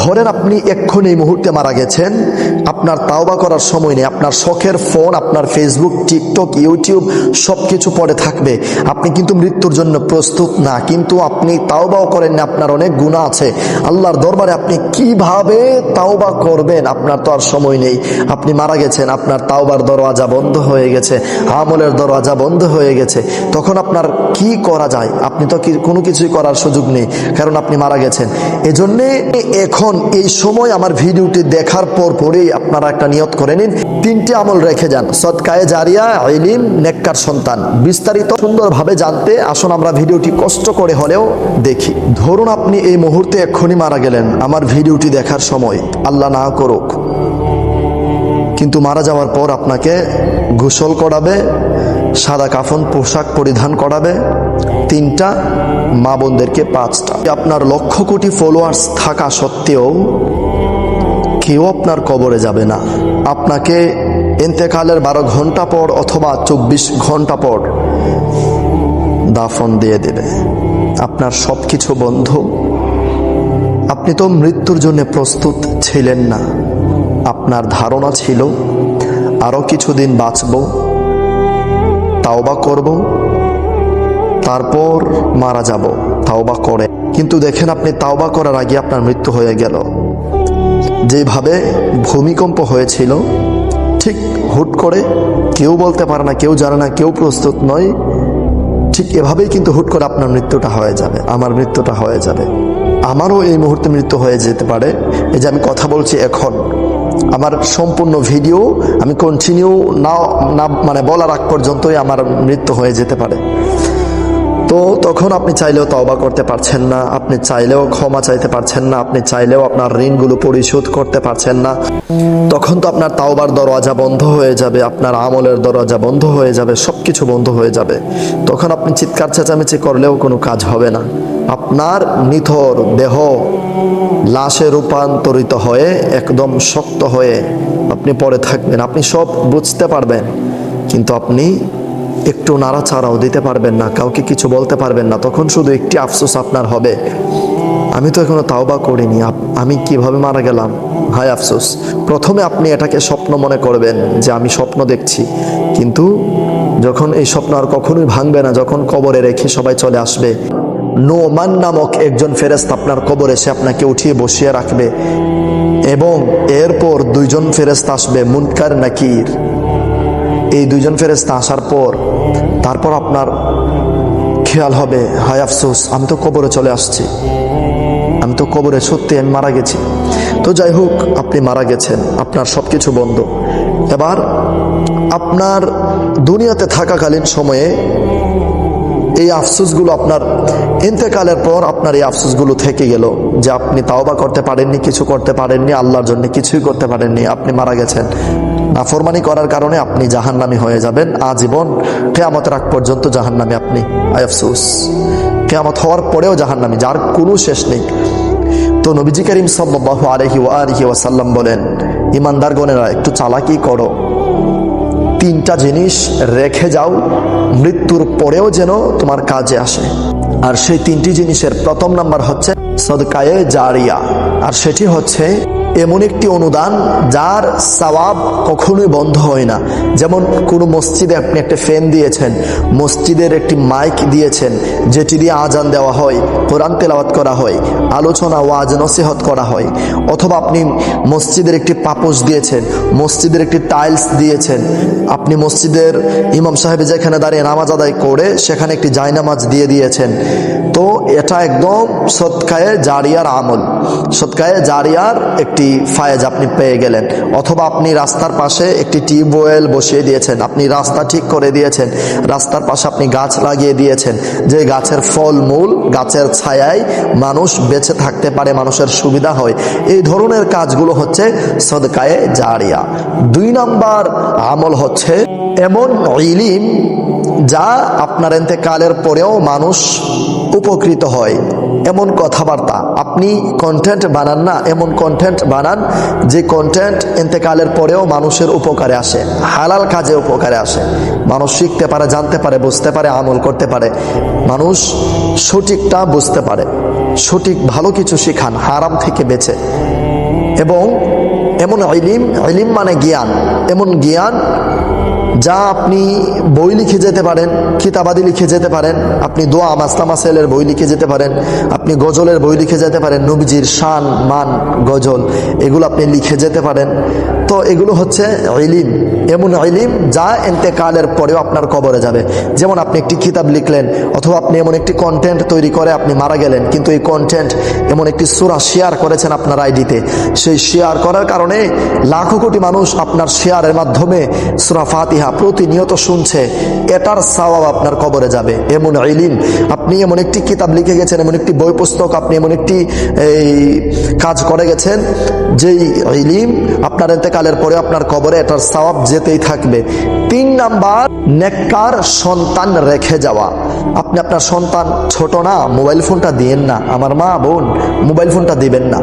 ধরেন আপনি এক্ষুনি এই মুহূর্তে মারা গেছেন, আপনার তাওবা করার সময় নেই, আপনার শখের ফোন, আপনার ফেসবুক, টিকটক, ইউটিউব সব কিছু পড়ে থাকবে, আপনি কিন্তু মৃত্যুর জন্য প্রস্তুত না, কিন্তু আপনি তাওবাও করেন না, আপনার অনেক গুনাহ আছে আল্লাহর দরবারে, আপনি কিভাবে তাওবা করবেন? আপনার তো আর সময় নেই, আপনি মারা গেছেন, আপনার তাওবার দরওয়াজা বন্ধ হয়ে গেছে, আমলের দরওয়াজা বন্ধ হয়ে গেছে, তখন আপনার কি করা যায়? আপনি তো কোনো কিছুই করার সুযোগ নেই, কারণ আপনি মারা গেছেন। এজন্যে এখন এই সময় আমার ভিডিওটি দেখার পরেই আপনারা একটা নিয়ত করে নিন, 3টি আমল রেখে যান, সদকায়ে জারিয়া, ইলম, নেককার সন্তান। বিস্তারিত সুন্দরভাবে জানতে আসুন আমরা ভিডিওটি কষ্ট করে হলেও দেখি। ধরুন আপনি এই মুহূর্তে এক্ষুনি মারা গেলেন আমার ভিডিওটি দেখার সময়, আল্লাহ না করুক, কিন্তু মারা যাওয়ার পর আপনাকে গোসল করাবে, সাদা কাফন পোশাক পরিধান করাবে, 3টা, মা বোনদেরকে 5টা। আপনার লক্ষ কোটি ফলোয়ার্স থাকা সত্ত্বেও কেউ আপনার কবরে যাবে না। আপনাকে ইন্তেকালের 12 ঘন্টা পর অথবা 24 ঘন্টা পর দাফন দিয়ে দেবে। আপনার সব কিছু বন্ধ। আপনি তো মৃত্যুর জন্য প্রস্তুত ছিলেন না, আপনার ধারণা ছিল আরো কিছুদিন বাঁচব, তাওবা করব, তারপর মারা যাব, তাওবা করে। কিন্তু দেখেন আপনি তাওবা করার আগে আপনার মৃত্যু হয়ে গেল। যেভাবে ভূমিকম্প হয়েছিল ঠিক হুট করে, কেউ বলতে পারে না, কেউ জানে না, কেউ প্রস্তুত নয়, ঠিক এভাবেই কিন্তু হুট করে আপনার মৃত্যুটা হয়ে যাবে, আমার মৃত্যুটা হয়ে যাবে। আমারও এই মুহূর্তে মৃত্যু হয়ে যেতে পারে। এই যে আমি কথা বলছি এখন, আমার সম্পূর্ণ ভিডিও আমি কন্টিনিউ না মানে বলার আগ পর্যন্তই আমার মৃত্যু হয়ে যেতে পারে। তো তখন আপনি চাইলেও তওবা করতে পারছেন না, আপনি চাইলেও ক্ষমা চাইতে পারছেন না, আপনি চাইলেও আপনার ঋণগুলো পরিশোধ করতে পারছেন না। তখন তো আপনার তাওবার দরওয়াজা বন্ধ হয়ে যাবে, আপনার আমলের দরওয়াজা বন্ধ হয়ে যাবে, সবকিছু বন্ধ হয়ে যাবে। তখন আপনি চিৎকার চেঁচামেচি করলেও কোনো কাজ হবে না। আপনার নিথর দেহ লাশে রূপান্তরিত হয়ে একদম শক্ত হয়ে আপনি পড়ে থাকবেন। আপনি সব বুঝতে পারবেন, কিন্তু আপনি একটু নাড়াচাড়াও দিতে পারবেন না, কাউকে কিছু বলতে পারবেন না। তখন শুধু একটি আফসোস আপনার হবে, আমি তো এখনো তাওবা করিনি, আমি কিভাবে মারা গেলাম, হায় আফসোস। প্রথমে আপনি এটাকে স্বপ্ন মনে করবেন যে আমি স্বপ্ন দেখছি, কিন্তু যখন এই স্বপ্ন আর কখনোই ভাঙবে না, যখন কবরে রেখে সবাই চলে আসবে, নোমান নামক একজন ফেরেশতা আপনার কবরে এসে আপনাকে উঠিয়ে বসিয়ে রাখবে, এবং এরপর 2জন ফেরেশতা আসবে, মুনকার নাকির। এই 2জন ফেরেশতা আসার পর তারপর আপনার খেয়াল হবে, হায় আফসোস, আমি তো কবরে চলে আসছি, আমি তো কবরে, সত্যি আমি মারা গেছি। তো যাই হোক, আপনি মারা গেছেন, আপনার সব কিছু বন্ধ। এবার আপনার দুনিয়াতে থাকাকালীন সময়ে এই আফসোসগুলো আপনার ইন্তেকালের পর আপনার এই আফসোসগুলো থেকে গেল যে আপনি তাওবা করতে পারেননি, কিছু করতে পারেননি, আল্লাহর জন্য কিছুই করতে পারেননি, আপনি মারা গেছেন। নাফরমানি করার কারণে আপনি জাহান্নামী হয়ে যাবেন আজীবন, কিয়ামতের আগ পর্যন্ত জাহান্নামী আপনি। আফসোস, কিয়ামত হওয়ার পরেও জাহান্নামী, যার কোনো শেষ নেই। তো নবীজি করিম সাল্লাল্লাহু আলাইহি ওয়া সাল্লাম বলেন, ইমানদারগণেরা একটু চালাকি করো, 3টা জিনিস রেখে যাও, মৃত্যুর পরেও যেন তোমার কাজে আসে। আর সেই 3টি জিনিসের প্রথম নাম্বার হচ্ছে সদকায়ে জারিয়া, আর সেটি হচ্ছে এমন একটি অনুদান যার সওয়াব কখনোই বন্ধ হয় না। যেমন কোনো মসজিদে আপনি একটা ফ্যান দিয়েছেন, মসজিদের একটি মাইক দিয়েছেন যেটি দিয়ে আজান দেওয়া হয়, কোরআন তেলাওয়াত করা হয়, আলোচনা ওয়াজ নসিহত করা হয়, অথবা আপনি মসজিদের একটি পাপোশ দিয়েছেন, মসজিদের একটি টাইলস দিয়েছেন, আপনি মসজিদের ইমাম সাহেব যেখানে দাঁড়িয়ে নামাজ আদায় করে সেখানে একটি জায়নামাজ দিয়ে দিয়েছেন। তো এটা একদম সদকায়ে জারিয়ার আমল, সদকায়ে জারিয়ার একটি ফায়েজ আপনি পেয়ে গেলেন। অথবা আপনি রাস্তার পাশে একটি টিউবওয়েল বসিয়ে দিয়েছেন, আপনি রাস্তা ঠিক করে দিয়েছেন, রাস্তার পাশে আপনি গাছ লাগিয়ে দিয়েছেন, যে গাছের ফল মূল, গাছের ছায়ায় মানুষ বেঁচে থাকতে পারে, মানুষের সুবিধা হয়। এই ধরনের কাজগুলো হচ্ছে সদকায়ে জারিয়া। 2 নাম্বার আমল হচ্ছে এমন ইলম যা আপনার ইন্তেকালের পরেও মানুষ উপকৃত হয়, এমন কথাবার্তা। আপনি কন্টেন্ট বানান না, এমন কন্টেন্ট বানান যে কন্টেন্ট ইন্তেকালের পরেও মানুষের উপকারে আসে, হালাল কাজে উপকারে আসে, মানুষ শিখতে পারে, জানতে পারে, বুঝতে পারে, আমল করতে পারে, মানুষ সঠিকটা বুঝতে পারে। সঠিক ভালো কিছু শিখান হারাম থেকে বেঁচে। এবং এমন ইলিম মানে জ্ঞান, এমন জ্ঞান যা আপনি বই লিখে যেতে পারেন, কিতাবাদি লিখে যেতে পারেন, আপনি দোয়া মাসলা মাসাইলের বই লিখে যেতে পারেন, আপনি গজলের বই লিখে যেতে পারেন, নবীজির শান মান গজল এগুলো আপনি লিখে যেতে পারেন। তো এগুলো হচ্ছে ইলিম, এমন ইলিম যা ইন্তেকালের পরেও আপনার কবরে যাবে। যেমন আপনি একটি কিতাব লিখলেন, অথবা আপনি এমন একটি কন্টেন্ট তৈরি করে আপনি মারা গেলেন, কিন্তু এই কন্টেন্ট এমন একটি সূরা শেয়ার করেছেন আপনার আইডিতে, সেই শেয়ার করার কারণে লাখো কোটি মানুষ আপনার শেয়ারের মাধ্যমে সূরা ফাতিহা প্রতিনিয়ত শুনছে, এটার সওয়াব আপনার কবরে যাবে। এমন ইলিম, আপনি এমন একটি কিতাব লিখে গেছেন, এমন একটি বই পুস্তক, আপনি এমন একটি কাজ করে গেছেন, যেই ইলিম আপনার ইন্তেকালের পরে আপনার কবরে এটার সওয়াব যেতেই থাকবে। 3 নাম্বার, নেককার সন্তান রেখে যাওয়া। আপনি আপনার সন্তান ছোট না, মোবাইল ফোনটা দিয়েন না। আমার মা বোন, মোবাইল ফোনটা দিবেন না।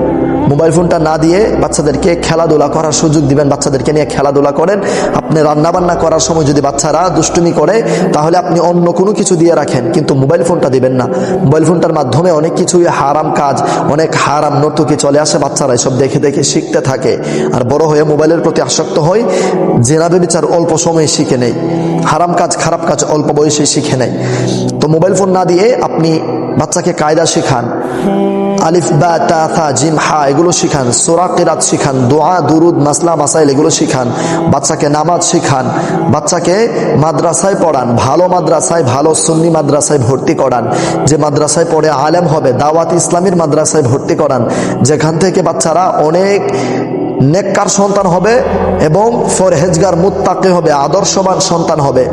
মোবাইল ফোনটা না দিয়ে বাচ্চাদেরকে খেলাধুলা করার সুযোগ দিবেন, বাচ্চাদেরকে নিয়ে খেলাধুলা করেন। আপনি রান্নাবান্না করার সময় যদি বাচ্চারা দুষ্টুমি করে, তাহলে আপনি অন্য কোনো কিছু দিয়ে রাখেন, কিন্তু মোবাইল ফোনটা দিবেন না। মোবাইল ফোনটার মাধ্যমে অনেক কিছুই হারাম কাজ, অনেক হারাম নর্তকী চলে আসে, বাচ্চারা এসব দেখে দেখে শিখতে থাকে, আর বড় হয়ে মোবাইলের প্রতি আসক্ত হয়। জেনা ব্যভিচার অল্প সময়ে শিখে নেয়, হারাম কাজ খারাপ কাজ অল্প বয়সে শিখে নেয়। তো মোবাইল ফোন না দিয়ে আপনি বাচ্চাকে কায়দা শিখান, আলিফ বা তা থা জিম হা এগুলো শিখান, সূরা কিরাত শিখান, দোয়া দুরুদ মাসলা মাসাইল এগুলো শিখান, বাচ্চাকে নামাজ শিখান, বাচ্চাকে মাদ্রাসায় পড়ান, ভালো মাদ্রাসায়, ভালো সুন্নি মাদ্রাসায় ভর্তি করান, যে মাদ্রাসায় পড়ে আলেম হবে, দাওয়াত ইসলামীর মাদ্রাসায় ভর্তি করান, যেখান থেকে বাচ্চারা অনেক নেককার সন্তান হবে এবং ফরহেজগার মুত্তাকি হবে, আদর্শবান সন্তান হবে,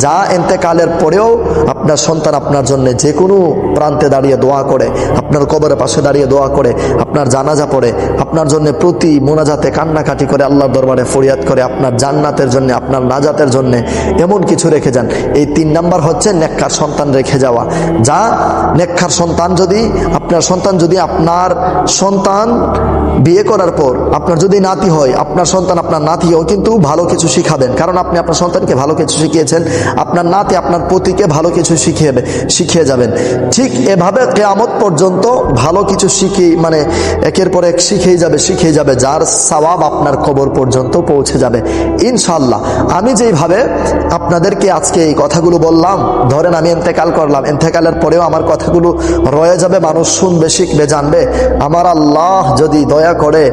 যা ইন্তেকালের পরেও আপনার সন্তান আপনার জন্য যে কোনো প্রান্তে দাঁড়িয়ে দোয়া করে, আপনার কবরের পাশে দাঁড়িয়ে দোয়া করে, আপনার জানাজা পড়ে, আপনার জন্য প্রতি মোনাজাতে কান্নাকাটি করে, আল্লাহর দরবারে ফরিয়াদ করে, আপনার জান্নাতের জন্য, আপনার নাজাতের জন্য এমন কিছু রেখে যান। এই 3 নাম্বার হচ্ছে নেককার সন্তান রেখে যাওয়া। যা নেককার সন্তান, যদি আপনার সন্তান বিয়ে করার পর আপনার যদি নাতি হয়, আপনার সন্তান আপনার নাতিও কিন্তু ভালো কিছু শিখাবেন, কারণ আপনি আপনার সন্তানকে ভালো কিছু শিখিয়েছেন, আপনার নাতি আপনার পতিকে ভালো কিছু শিখিয়ে যাবেন। ঠিক এভাবে কিয়ামত পর্যন্ত ভালো কিছু মানে একের পর এক শিখিয়ে যাবে, যার সওয়াব আপনার কবর পর্যন্ত পৌঁছে যাবে ইনশাআল্লাহ। আমি যেইভাবে আপনাদেরকে আজকে এই কথাগুলো বললাম, ধরেন আমি ইন্তেকাল করলাম, ইন্তেকালের পরেও আমার কথাগুলো রয়ে যাবে, মানুষ শুনবে, শিখবে, জানবে। আমার আল্লাহ যদি দয়া করে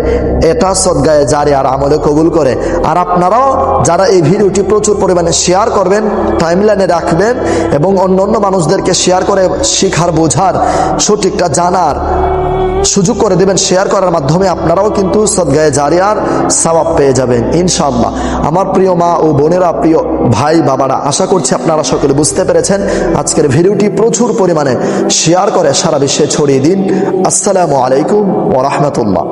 এটা সদগায়ে জারি আর আমলে কবুল করে, আর আপনারাও যারা এই ভিডিওটি প্রচুর পরিমাণে শেয়ার করবেন, টাইমলাইনে রাখবেন এবং অন্য মানুষদেরকে শেয়ার করে শিখার, বোঝার, সঠিকটা জানার সুযোগ করে দেবেন। শেয়ার করার মাধ্যমে আপনারাও কিন্তু সদগায়ে জারিয়ার সওয়াব পেয়ে যাবেন ইনশাআল্লাহ। আমার প্রিয় মা ও বোনেরা, প্রিয় ভাই বাবারা, আশা করছি আপনারা সকলে বুঝতে পেরেছেন। আজকের ভিডিওটি প্রচুর পরিমাণে শেয়ার করে সারা বিশ্বে ছড়িয়ে দিন। আসসালামু আলাইকুম ওয়া রাহমাতুল্লাহ।